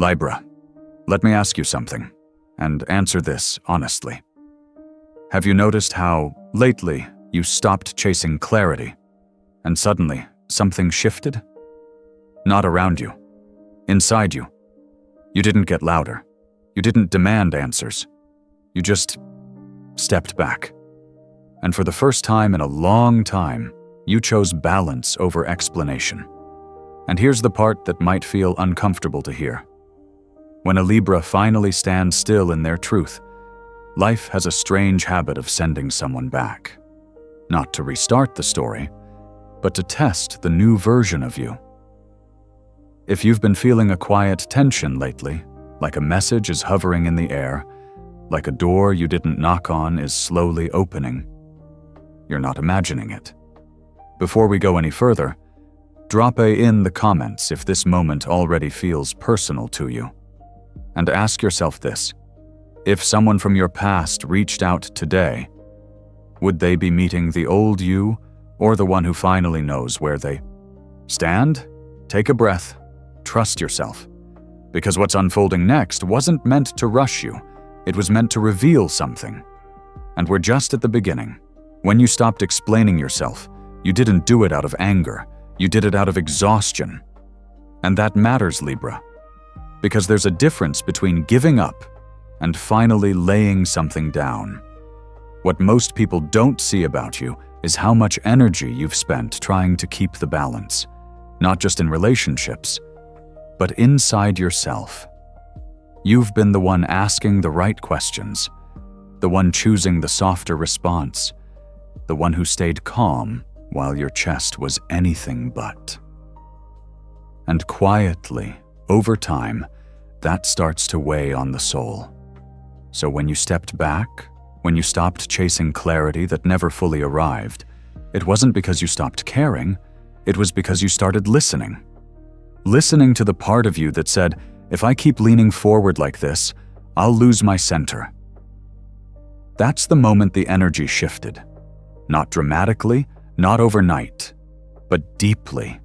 Libra, let me ask you something, and answer this honestly. Have you noticed how, lately, you stopped chasing clarity, and suddenly something shifted? Not around you. Inside you. You didn't get louder. You didn't demand answers. You just stepped back. And for the first time in a long time, you chose balance over explanation. And here's the part that might feel uncomfortable to hear. When a Libra finally stands still in their truth, life has a strange habit of sending someone back. Not to restart the story, but to test the new version of you. If you've been feeling a quiet tension lately, like a message is hovering in the air, like a door you didn't knock on is slowly opening, you're not imagining it. Before we go any further, drop in the comments if this moment already feels personal to you. And ask yourself this: if someone from your past reached out today, would they be meeting the old you or the one who finally knows where they stand? Take a breath. Trust yourself. Because what's unfolding next wasn't meant to rush you. It was meant to reveal something. And we're just at the beginning. When you stopped explaining yourself, you didn't do it out of anger. You did it out of exhaustion. And that matters, Libra. Because there's a difference between giving up and finally laying something down. What most people don't see about you is how much energy you've spent trying to keep the balance, not just in relationships, but inside yourself. You've been the one asking the right questions, the one choosing the softer response, the one who stayed calm while your chest was anything but. And quietly, over time, that starts to weigh on the soul. So when you stepped back, when you stopped chasing clarity that never fully arrived, it wasn't because you stopped caring, it was because you started listening. Listening to the part of you that said, if I keep leaning forward like this, I'll lose my center. That's the moment the energy shifted. Not dramatically, not overnight, but deeply.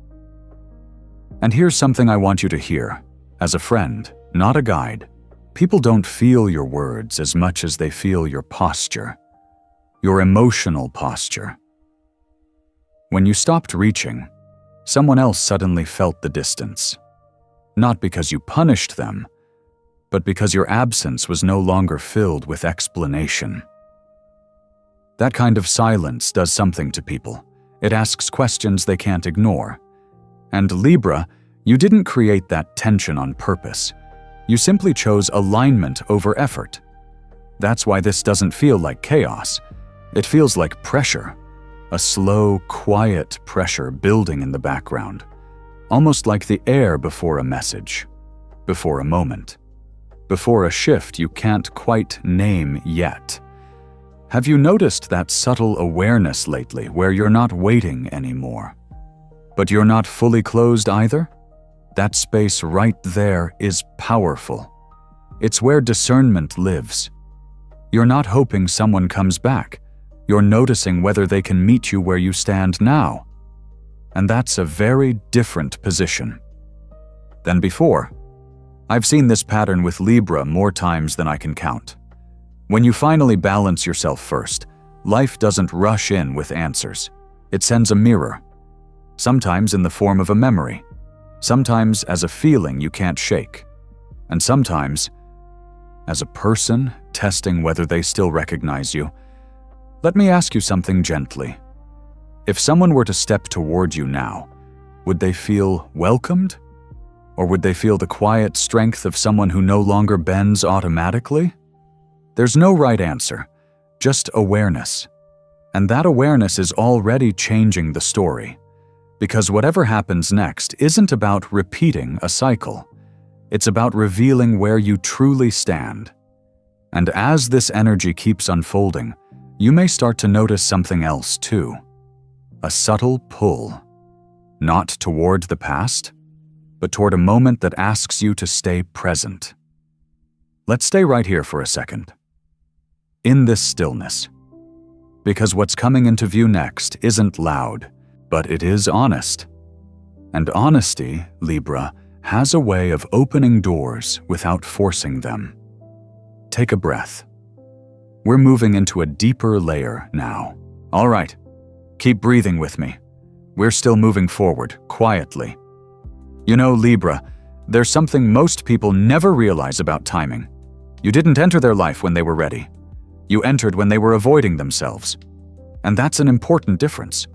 And here's something I want you to hear. As a friend, not a guide, people don't feel your words as much as they feel your posture, your emotional posture. When you stopped reaching, someone else suddenly felt the distance. Not because you punished them, but because your absence was no longer filled with explanation. That kind of silence does something to people. It asks questions they can't ignore. And Libra, you didn't create that tension on purpose. You simply chose alignment over effort. That's why this doesn't feel like chaos. It feels like pressure. A slow, quiet pressure building in the background. Almost like the air before a message. Before a moment. Before a shift you can't quite name yet. Have you noticed that subtle awareness lately where you're not waiting anymore? But you're not fully closed either? That space right there is powerful. It's where discernment lives. You're not hoping someone comes back. You're noticing whether they can meet you where you stand now. And that's a very different position than before. I've seen this pattern with Libra more times than I can count. When you finally balance yourself first, life doesn't rush in with answers. It sends a mirror. Sometimes in the form of a memory. Sometimes as a feeling you can't shake. And sometimes as a person testing whether they still recognize you. Let me ask you something gently. If someone were to step toward you now, would they feel welcomed? Or would they feel the quiet strength of someone who no longer bends automatically? There's no right answer, just awareness. And that awareness is already changing the story. Because whatever happens next isn't about repeating a cycle. It's about revealing where you truly stand. And as this energy keeps unfolding, you may start to notice something else too. A subtle pull. Not toward the past, but toward a moment that asks you to stay present. Let's stay right here for a second. In this stillness. Because what's coming into view next isn't loud, but it is honest. And honesty, Libra, has a way of opening doors without forcing them. Take a breath. We're moving into a deeper layer now. All right, keep breathing with me. We're still moving forward, quietly. You know, Libra, there's something most people never realize about timing. You didn't enter their life when they were ready. You entered when they were avoiding themselves. And that's an important difference.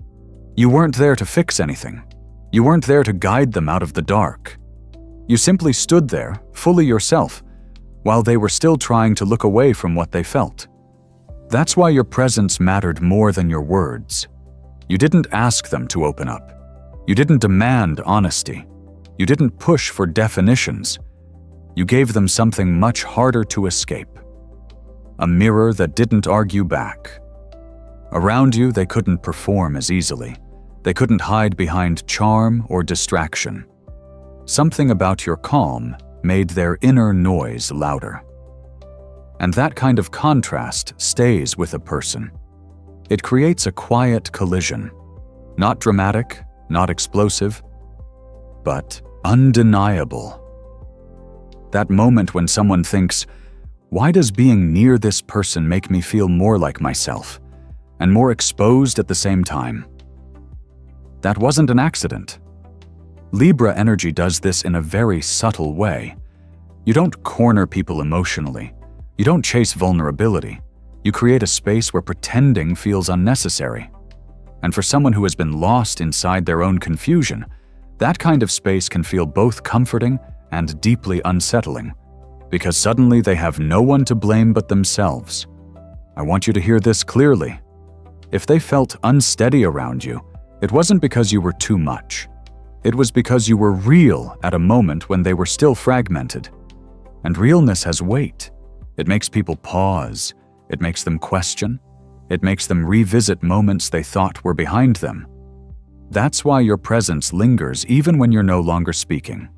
You weren't there to fix anything. You weren't there to guide them out of the dark. You simply stood there, fully yourself, while they were still trying to look away from what they felt. That's why your presence mattered more than your words. You didn't ask them to open up. You didn't demand honesty. You didn't push for definitions. You gave them something much harder to escape. A mirror that didn't argue back. Around you, they couldn't perform as easily. They couldn't hide behind charm or distraction. Something about your calm made their inner noise louder. And that kind of contrast stays with a person. It creates a quiet collision. Not dramatic, not explosive, but undeniable. That moment when someone thinks, why does being near this person make me feel more like myself and more exposed at the same time? That wasn't an accident. Libra energy does this in a very subtle way. You don't corner people emotionally. You don't chase vulnerability. You create a space where pretending feels unnecessary. And for someone who has been lost inside their own confusion, that kind of space can feel both comforting and deeply unsettling, because suddenly they have no one to blame but themselves. I want you to hear this clearly. If they felt unsteady around you, it wasn't because you were too much. It was because you were real at a moment when they were still fragmented. And realness has weight. It makes people pause. It makes them question. It makes them revisit moments they thought were behind them. That's why your presence lingers even when you're no longer speaking.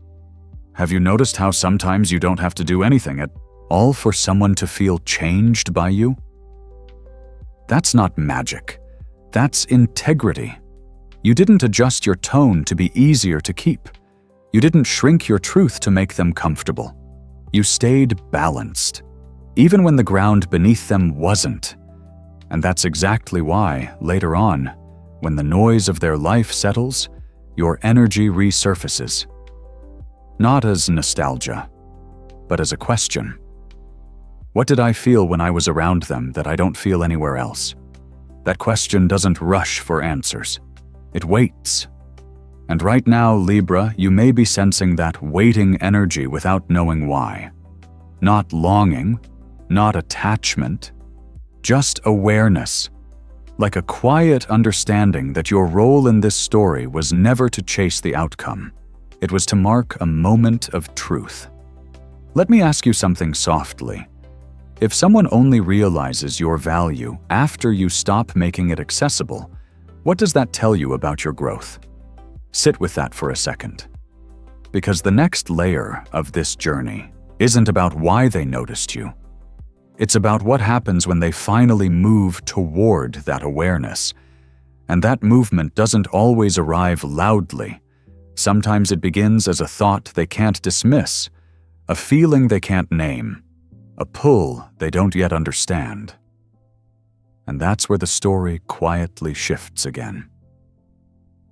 Have you noticed how sometimes you don't have to do anything at all for someone to feel changed by you? That's not magic. That's integrity. You didn't adjust your tone to be easier to keep. You didn't shrink your truth to make them comfortable. You stayed balanced, even when the ground beneath them wasn't. And that's exactly why, later on, when the noise of their life settles, your energy resurfaces. Not as nostalgia, but as a question. What did I feel when I was around them that I don't feel anywhere else? That question doesn't rush for answers. It waits. And right now, Libra, you may be sensing that waiting energy without knowing why. Not longing, not attachment, just awareness. Like a quiet understanding that your role in this story was never to chase the outcome. It was to mark a moment of truth. Let me ask you something softly. If someone only realizes your value after you stop making it accessible, what does that tell you about your growth? Sit with that for a second. Because the next layer of this journey isn't about why they noticed you. It's about what happens when they finally move toward that awareness. And that movement doesn't always arrive loudly. Sometimes it begins as a thought they can't dismiss, a feeling they can't name, a pull they don't yet understand. And that's where the story quietly shifts again.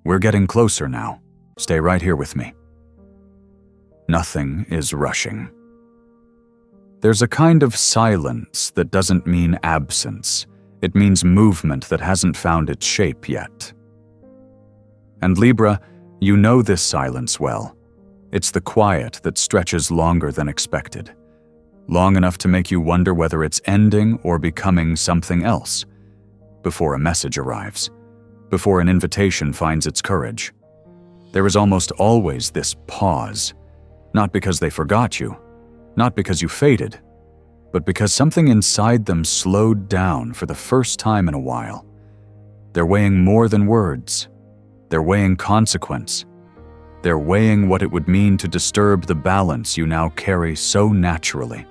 We're getting closer now. Stay right here with me. Nothing is rushing. There's a kind of silence that doesn't mean absence. It means movement that hasn't found its shape yet. And Libra, you know this silence well. It's the quiet that stretches longer than expected. Long enough to make you wonder whether it's ending or becoming something else. Before a message arrives. Before an invitation finds its courage. There is almost always this pause. Not because they forgot you. Not because you faded. But because something inside them slowed down for the first time in a while. They're weighing more than words. They're weighing consequence. They're weighing what it would mean to disturb the balance you now carry so naturally.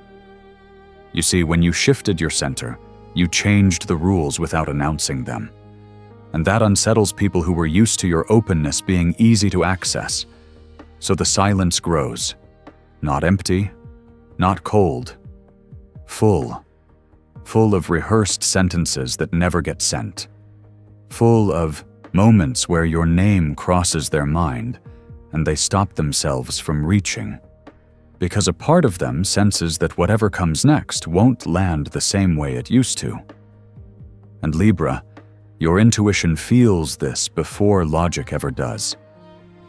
You see, when you shifted your center, you changed the rules without announcing them. And that unsettles people who were used to your openness being easy to access. So the silence grows. Not empty, not cold. Full. Full of rehearsed sentences that never get sent. Full of moments where your name crosses their mind and they stop themselves from reaching. Because a part of them senses that whatever comes next won't land the same way it used to. And Libra, your intuition feels this before logic ever does.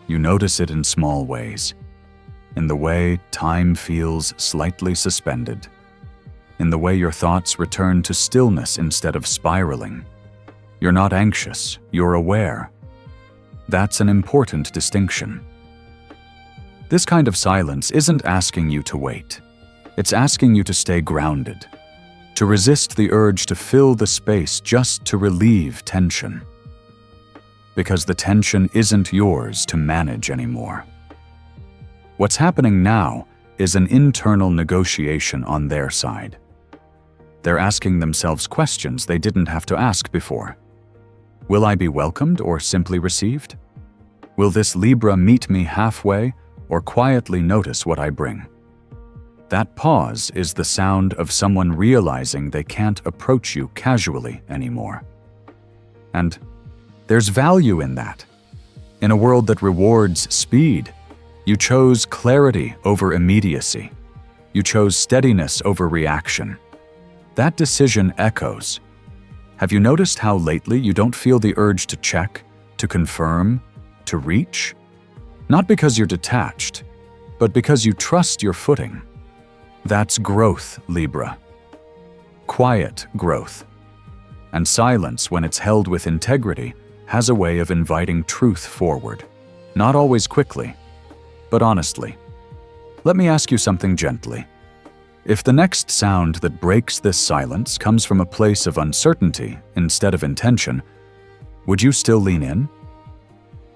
You notice it in small ways. In the way time feels slightly suspended. In the way your thoughts return to stillness instead of spiraling. You're not anxious, you're aware. That's an important distinction. This kind of silence isn't asking you to wait. It's asking you to stay grounded, to resist the urge to fill the space just to relieve tension. Because the tension isn't yours to manage anymore. What's happening now is an internal negotiation on their side. They're asking themselves questions they didn't have to ask before. Will I be welcomed or simply received? Will this Libra meet me halfway or quietly notice what I bring? That pause is the sound of someone realizing they can't approach you casually anymore. And there's value in that. In a world that rewards speed, you chose clarity over immediacy. You chose steadiness over reaction. That decision echoes. Have you noticed how lately you don't feel the urge to check, to confirm, to reach? Not because you're detached, but because you trust your footing. That's growth, Libra. Quiet growth. And silence, when it's held with integrity, has a way of inviting truth forward. Not always quickly, but honestly. Let me ask you something gently. If the next sound that breaks this silence comes from a place of uncertainty instead of intention, would you still lean in?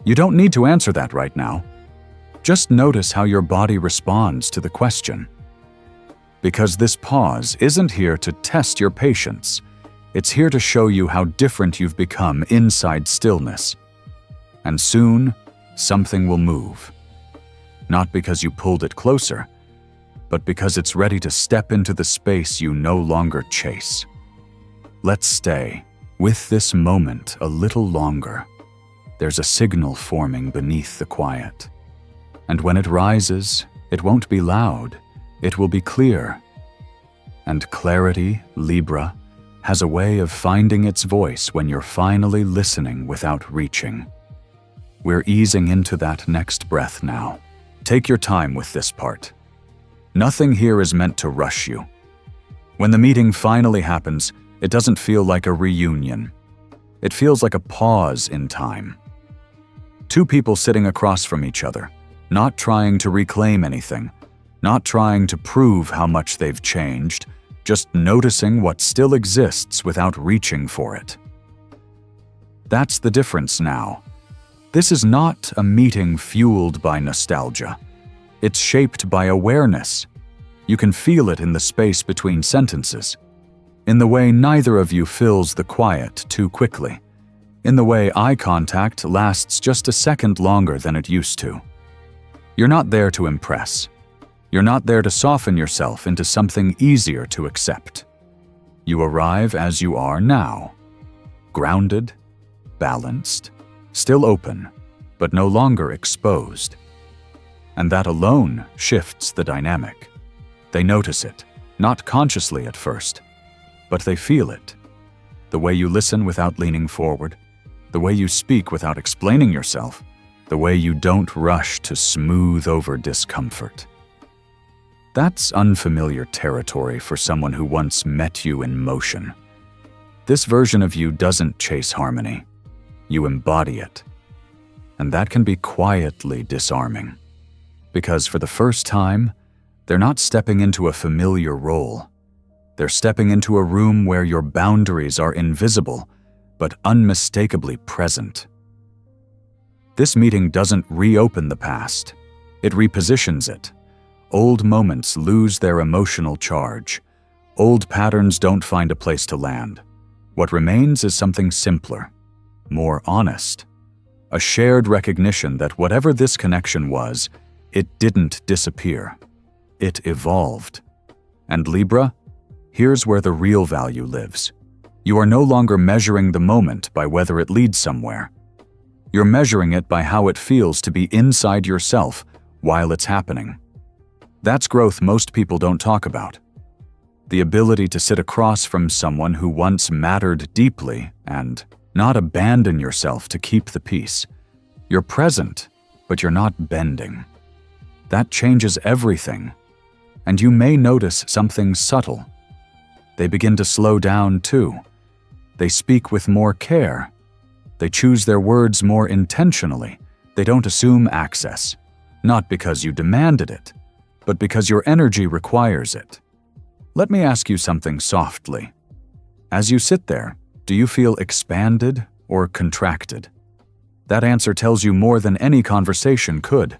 You don't need to answer that right now. Just notice how your body responds to the question. Because this pause isn't here to test your patience. It's here to show you how different you've become inside stillness. And soon, something will move. Not because you pulled it closer, but because it's ready to step into the space you no longer chase. Let's stay with this moment a little longer. There's a signal forming beneath the quiet. And when it rises, it won't be loud, it will be clear. And clarity, Libra, has a way of finding its voice when you're finally listening without reaching. We're easing into that next breath now. Take your time with this part. Nothing here is meant to rush you. When the meeting finally happens, it doesn't feel like a reunion. It feels like a pause in time. Two people sitting across from each other, not trying to reclaim anything, not trying to prove how much they've changed, just noticing what still exists without reaching for it. That's the difference now. This is not a meeting fueled by nostalgia. It's shaped by awareness. You can feel it in the space between sentences, in the way neither of you fills the quiet too quickly, in the way eye contact lasts just a second longer than it used to. You're not there to impress. You're not there to soften yourself into something easier to accept. You arrive as you are now, grounded, balanced, still open, but no longer exposed. And that alone shifts the dynamic. They notice it, not consciously at first, but they feel it. The way you listen without leaning forward, the way you speak without explaining yourself, the way you don't rush to smooth over discomfort. That's unfamiliar territory for someone who once met you in motion. This version of you doesn't chase harmony. You embody it. And that can be quietly disarming. Because for the first time, they're not stepping into a familiar role. They're stepping into a room where your boundaries are invisible, but unmistakably present. This meeting doesn't reopen the past. It repositions it. Old moments lose their emotional charge. Old patterns don't find a place to land. What remains is something simpler, more honest. A shared recognition that whatever this connection was, It didn't disappear. It evolved. And Libra, here's where the real value lives. You are no longer measuring the moment by whether it leads somewhere. You're measuring it by how it feels to be inside yourself while it's happening. That's growth most people don't talk about. The ability to sit across from someone who once mattered deeply and not abandon yourself to keep the peace. You're present, but you're not bending. That changes everything. And you may notice something subtle. They begin to slow down too. They speak with more care. They choose their words more intentionally. They don't assume access, not because you demanded it, but because your energy requires it. Let me ask you something softly. As you sit there, do you feel expanded or contracted? That answer tells you more than any conversation could,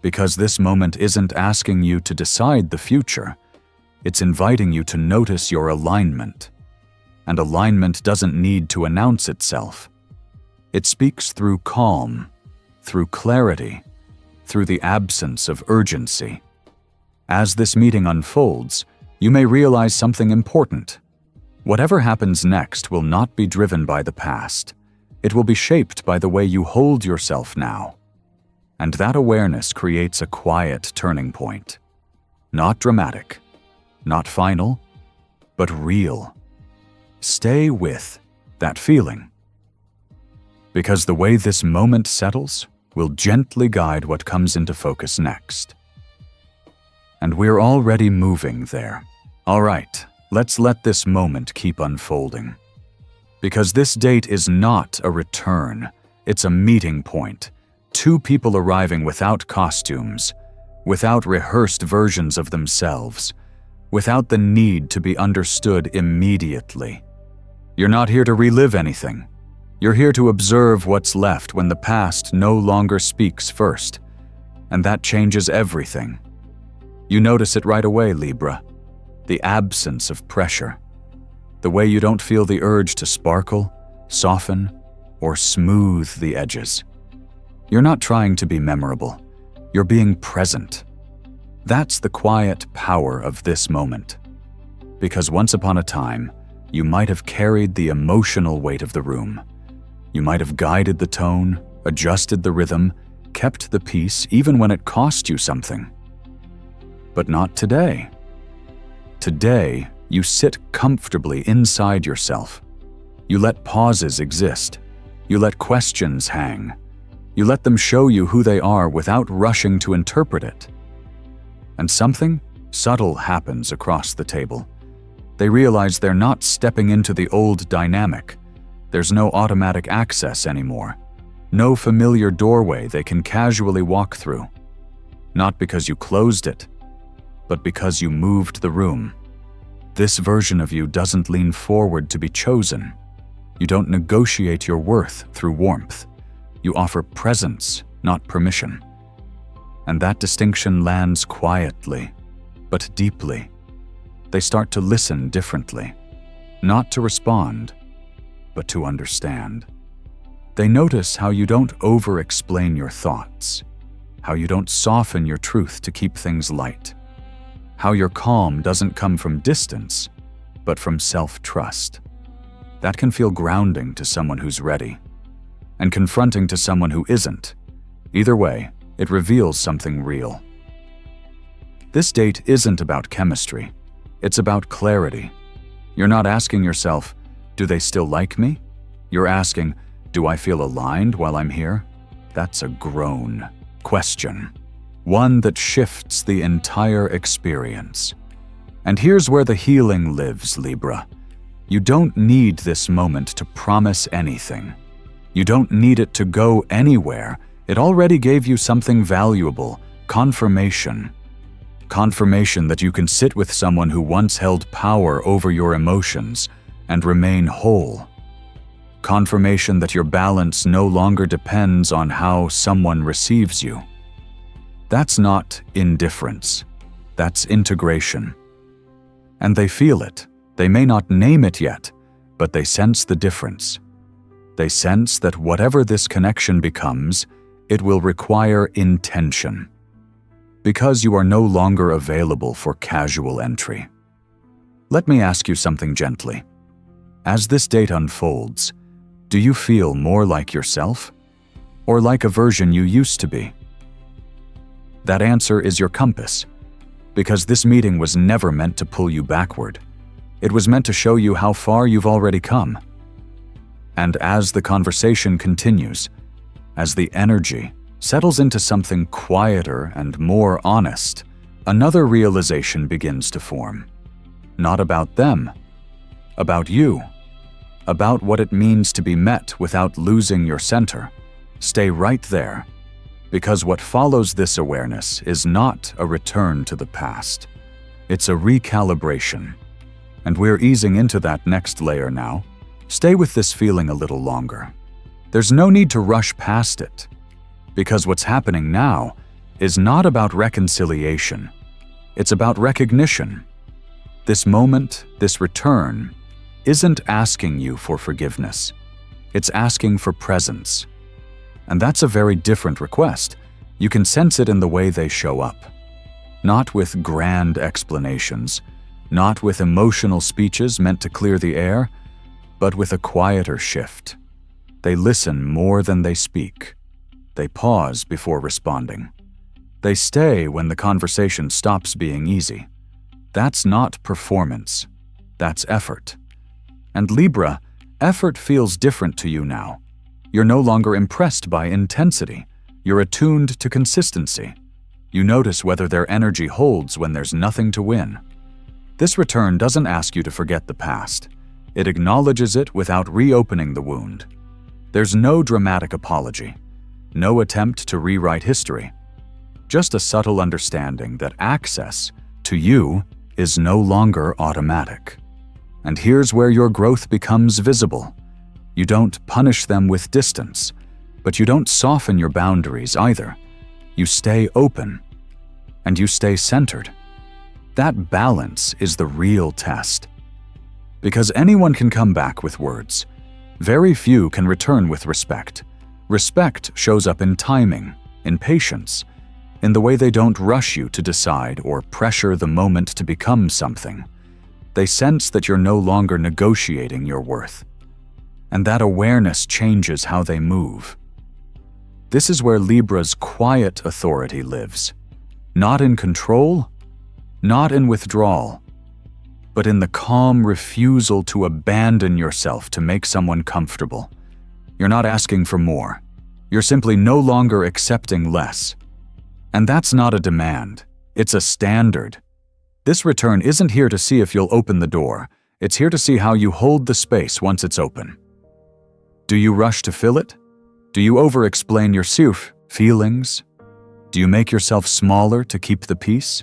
because this moment isn't asking you to decide the future. It's inviting you to notice your alignment. And alignment doesn't need to announce itself. It speaks through calm, through clarity, through the absence of urgency. As this meeting unfolds, you may realize something important. Whatever happens next will not be driven by the past. It will be shaped by the way you hold yourself now. And that awareness creates a quiet turning point. Not dramatic, not final, but real. Stay with that feeling. Because the way this moment settles will gently guide what comes into focus next. And we're already moving there. All right, let's let this moment keep unfolding. Because this date is not a return, it's a meeting point. Two people arriving without costumes, without rehearsed versions of themselves, without the need to be understood immediately. You're not here to relive anything. You're here to observe what's left when the past no longer speaks first. And that changes everything. You notice it right away, Libra. The absence of pressure. The way you don't feel the urge to sparkle, soften, or smooth the edges. You're not trying to be memorable. You're being present. That's the quiet power of this moment. Because once upon a time, you might have carried the emotional weight of the room. You might have guided the tone, adjusted the rhythm, kept the peace even when it cost you something. But not today. Today, you sit comfortably inside yourself. You let pauses exist. You let questions hang. You let them show you who they are without rushing to interpret it. And something subtle happens across the table. They realize they're not stepping into the old dynamic. There's no automatic access anymore. No familiar doorway they can casually walk through. Not because you closed it, but because you moved the room. This version of you doesn't lean forward to be chosen. You don't negotiate your worth through warmth. You offer presence, not permission. And that distinction lands quietly, but deeply. They start to listen differently, not to respond, but to understand. They notice how you don't over-explain your thoughts, how you don't soften your truth to keep things light, how your calm doesn't come from distance, but from self-trust. That can feel grounding to someone who's ready, and confronting to someone who isn't. Either way, it reveals something real. This date isn't about chemistry. It's about clarity. You're not asking yourself, do they still like me? You're asking, do I feel aligned while I'm here? That's a grown question. One that shifts the entire experience. And here's where the healing lives, Libra. You don't need this moment to promise anything. You don't need it to go anywhere. It already gave you something valuable, confirmation. Confirmation that you can sit with someone who once held power over your emotions and remain whole. Confirmation that your balance no longer depends on how someone receives you. That's not indifference. That's integration. And they feel it. They may not name it yet, but they sense the difference. They sense that whatever this connection becomes, it will require intention. Because you are no longer available for casual entry. Let me ask you something gently. As this date unfolds, do you feel more like yourself? Or like a version you used to be? That answer is your compass, because this meeting was never meant to pull you backward. It was meant to show you how far you've already come. And as the conversation continues, as the energy settles into something quieter and more honest, another realization begins to form. Not about them, about you, about what it means to be met without losing your center. Stay right there, because what follows this awareness is not a return to the past. It's a recalibration. And we're easing into that next layer now. Stay with this feeling a little longer. There's no need to rush past it, because what's happening now is not about reconciliation. It's about recognition. This moment, this return, isn't asking you for forgiveness. It's asking for presence. And that's a very different request. You can sense it in the way they show up. Not with grand explanations, not with emotional speeches meant to clear the air, but with a quieter shift. They listen more than they speak. They pause before responding. They stay when the conversation stops being easy. That's not performance. That's effort. And Libra, effort feels different to you now. You're no longer impressed by intensity. You're attuned to consistency. You notice whether their energy holds when there's nothing to win. This return doesn't ask you to forget the past. It acknowledges it without reopening the wound. There's no dramatic apology, no attempt to rewrite history. Just a subtle understanding that access to you is no longer automatic. And here's where your growth becomes visible. You don't punish them with distance, but you don't soften your boundaries either. You stay open, and you stay centered. That balance is the real test. Because anyone can come back with words. Very few can return with respect. Respect shows up in timing, in patience, in the way they don't rush you to decide or pressure the moment to become something. They sense that you're no longer negotiating your worth. And that awareness changes how they move. This is where Libra's quiet authority lives. Not in control, not in withdrawal, but in the calm refusal to abandon yourself to make someone comfortable. You're not asking for more. You're simply no longer accepting less. And that's not a demand. It's a standard. This return isn't here to see if you'll open the door. It's here to see how you hold the space once it's open. Do you rush to fill it? Do you over-explain your feelings? Do you make yourself smaller to keep the peace?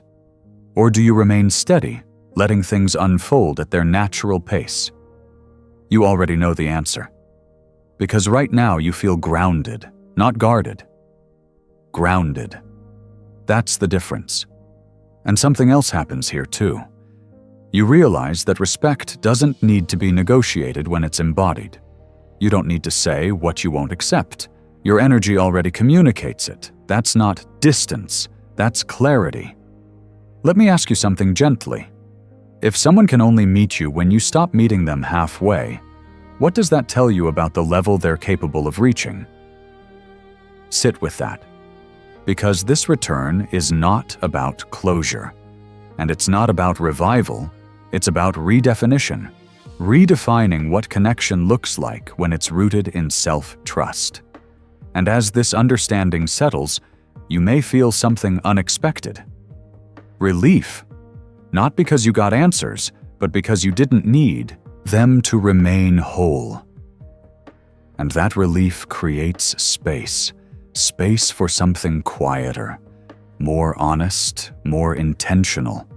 Or do you remain steady, letting things unfold at their natural pace? You already know the answer. Because right now you feel grounded, not guarded. Grounded. That's the difference. And something else happens here too. You realize that respect doesn't need to be negotiated when it's embodied. You don't need to say what you won't accept. Your energy already communicates it. That's not distance, that's clarity. Let me ask you something gently. If someone can only meet you when you stop meeting them halfway, what does that tell you about the level they're capable of reaching? Sit with that. Because this return is not about closure. And it's not about revival, it's about redefinition. Redefining what connection looks like when it's rooted in self-trust. And as this understanding settles, you may feel something unexpected. Relief. Not because you got answers, but because you didn't need them to remain whole. And that relief creates space. Space for something quieter, more honest, more intentional.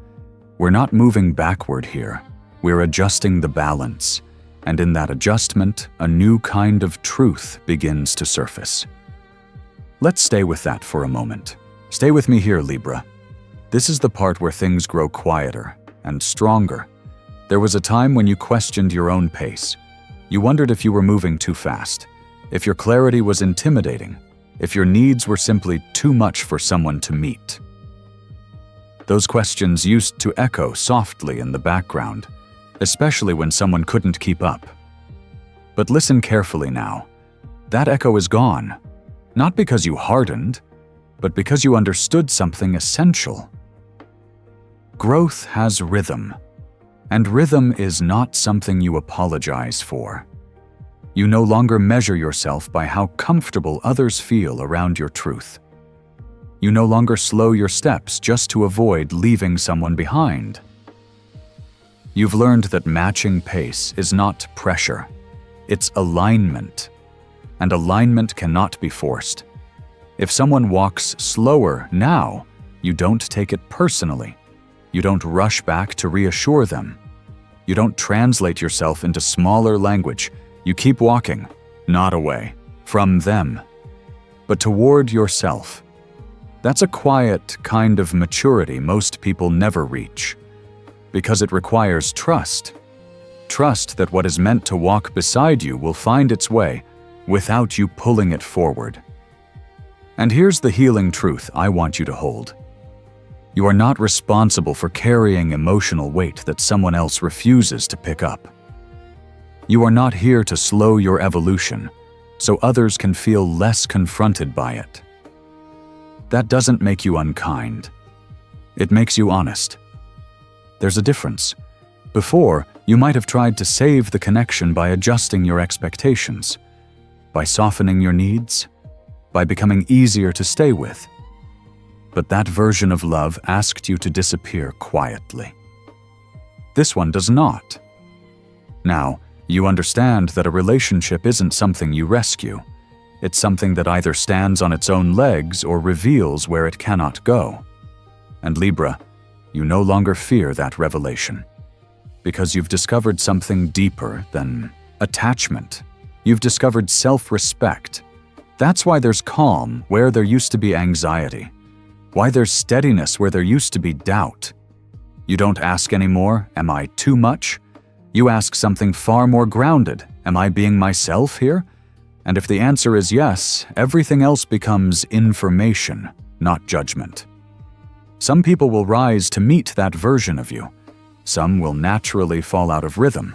We're not moving backward here. We're adjusting the balance, and in that adjustment, a new kind of truth begins to surface. Let's stay with that for a moment. Stay with me here, Libra. This is the part where things grow quieter and stronger. There was a time when you questioned your own pace. You wondered if you were moving too fast, if your clarity was intimidating, if your needs were simply too much for someone to meet. Those questions used to echo softly in the background, especially when someone couldn't keep up. But listen carefully now. That echo is gone, not because you hardened, but because you understood something essential. Growth has rhythm, and rhythm is not something you apologize for. You no longer measure yourself by how comfortable others feel around your truth. You no longer slow your steps just to avoid leaving someone behind. You've learned that matching pace is not pressure, it's alignment. And alignment cannot be forced. If someone walks slower now, you don't take it personally. You don't rush back to reassure them. You don't translate yourself into smaller language. You keep walking, not away from them, but toward yourself. That's a quiet kind of maturity most people never reach, because it requires trust. Trust that what is meant to walk beside you will find its way without you pulling it forward. And here's the healing truth I want you to hold. You are not responsible for carrying emotional weight that someone else refuses to pick up. You are not here to slow your evolution so others can feel less confronted by it. That doesn't make you unkind. It makes you honest. There's a difference. Before, you might have tried to save the connection by adjusting your expectations, by softening your needs, by becoming easier to stay with. But that version of love asked you to disappear quietly. This one does not. Now, you understand that a relationship isn't something you rescue. It's something that either stands on its own legs or reveals where it cannot go. And Libra, you no longer fear that revelation, because you've discovered something deeper than attachment. You've discovered self-respect. That's why there's calm where there used to be anxiety. Why there's steadiness where there used to be doubt. You don't ask anymore, am I too much? You ask something far more grounded, am I being myself here? And if the answer is yes, everything else becomes information, not judgment. Some people will rise to meet that version of you. Some will naturally fall out of rhythm.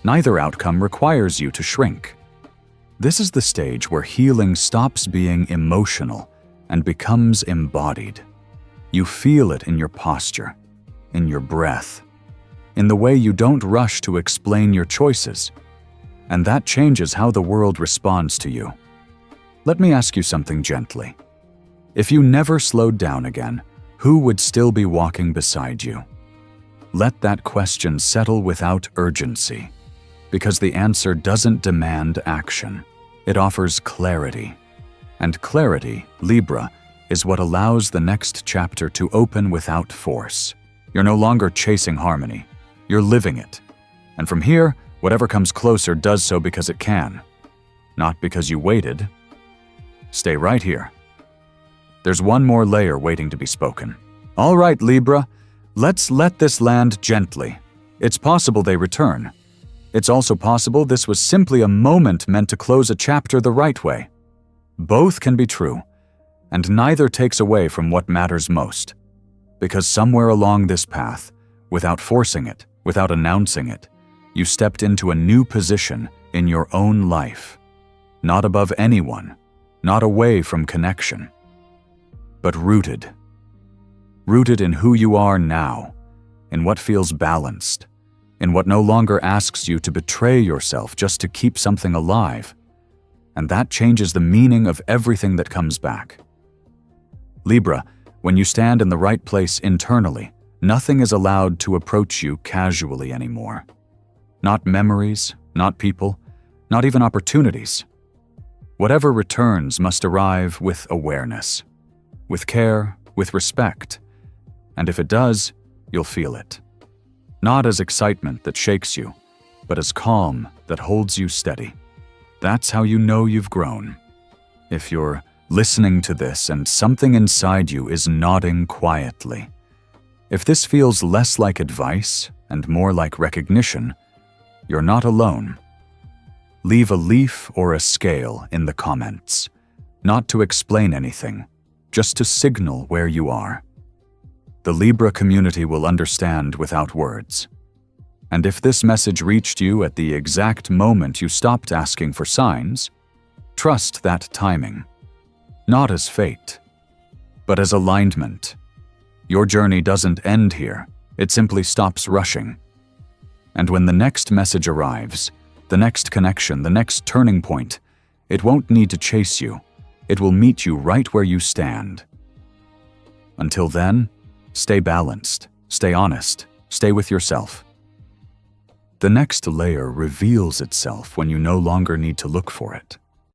Neither outcome requires you to shrink. This is the stage where healing stops being emotional and becomes embodied. You feel it in your posture, in your breath, in the way you don't rush to explain your choices. And that changes how the world responds to you. Let me ask you something gently. If you never slowed down again, who would still be walking beside you? Let that question settle without urgency, because the answer doesn't demand action. It offers clarity. And clarity, Libra, is what allows the next chapter to open without force. You're no longer chasing harmony. You're living it. And from here, whatever comes closer does so because it can, not because you waited. Stay right here. There's one more layer waiting to be spoken. All right, Libra, let's let this land gently. It's possible they return. It's also possible this was simply a moment meant to close a chapter the right way. Both can be true, and neither takes away from what matters most. Because somewhere along this path, without forcing it, without announcing it, you stepped into a new position in your own life. Not above anyone, not away from connection, but rooted. Rooted in who you are now, in what feels balanced, in what no longer asks you to betray yourself just to keep something alive. And that changes the meaning of everything that comes back. Libra, when you stand in the right place internally, nothing is allowed to approach you casually anymore. Not memories, not people, not even opportunities. Whatever returns must arrive with awareness, with care, with respect. And if it does, you'll feel it. Not as excitement that shakes you, but as calm that holds you steady. That's how you know you've grown. If you're listening to this and something inside you is nodding quietly, if this feels less like advice and more like recognition, you're not alone. Leave a leaf or a scale in the comments, not to explain anything, just to signal where you are. the Libra community will understand without words. And if this message reached you at the exact moment you stopped asking for signs, trust that timing, not as fate, but as alignment. Your journey doesn't end here, it simply stops rushing. And when the next message arrives, the next connection, the next turning point, it won't need to chase you. It will meet you right where you stand. Until then, stay balanced, stay honest, stay with yourself. The next layer reveals itself when you no longer need to look for it.